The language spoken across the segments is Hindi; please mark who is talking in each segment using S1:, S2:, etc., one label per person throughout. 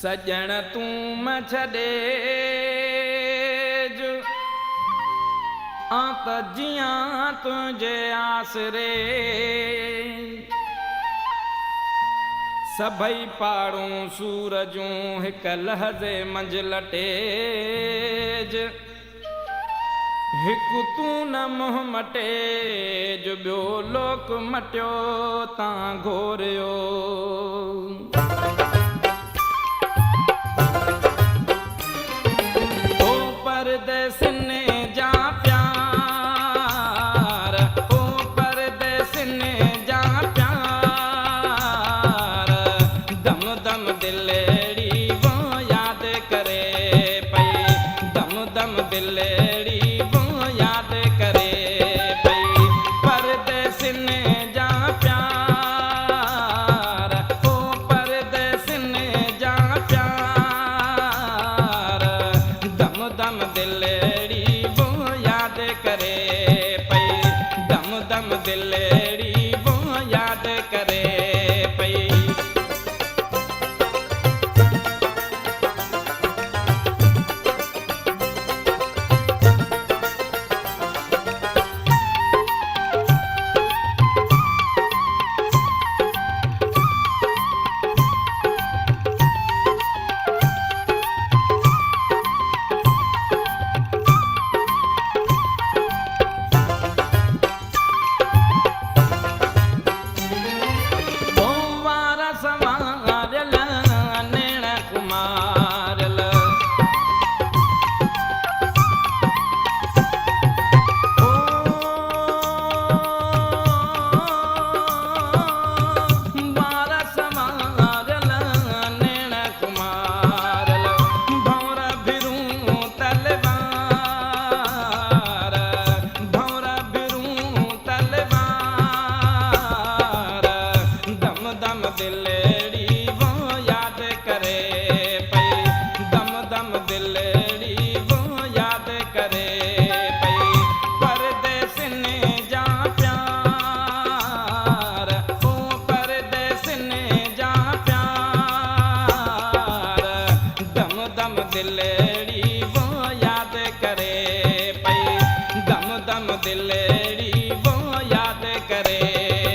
S1: सजण तू म छॾे त जियां तुंहिंजे आसरे सभई पाड़ूं सूरजूं हिक लहज़े मंझि लटेज हिकु तूं न मुंहुं मटेज ॿियो लोक मटियो तां घोरियो ओ परदेसिने जा प्यार ओ परदेसिने जा प्यार दम दम दिलेड़ी वो याद करे पई दम दम दिलेड़ी दिलेड़ी वो याद करे पई दिलेड़ी वो याद करे पई दम दम दिलेड़ी वो याद करे पई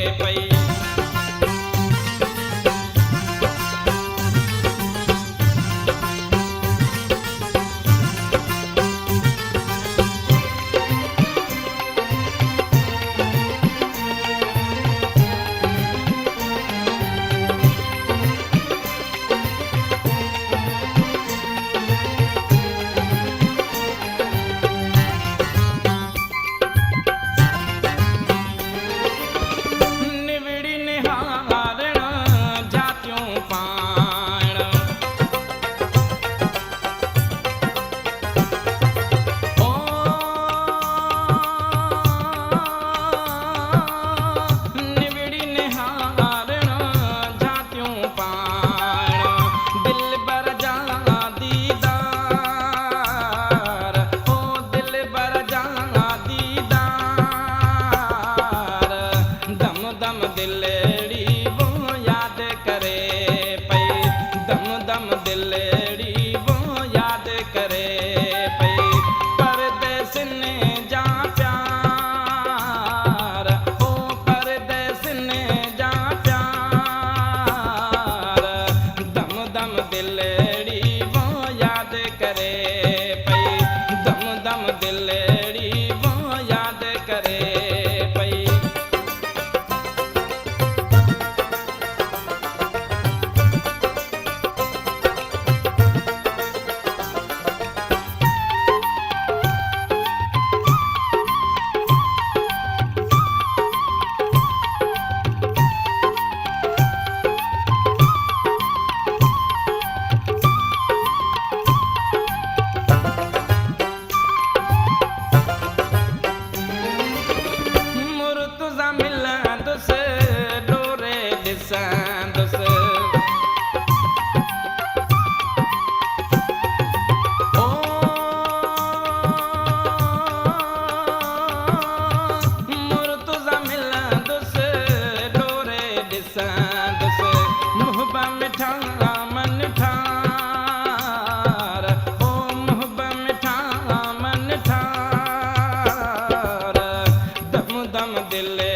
S1: मिठा मन ठा दम दम दिले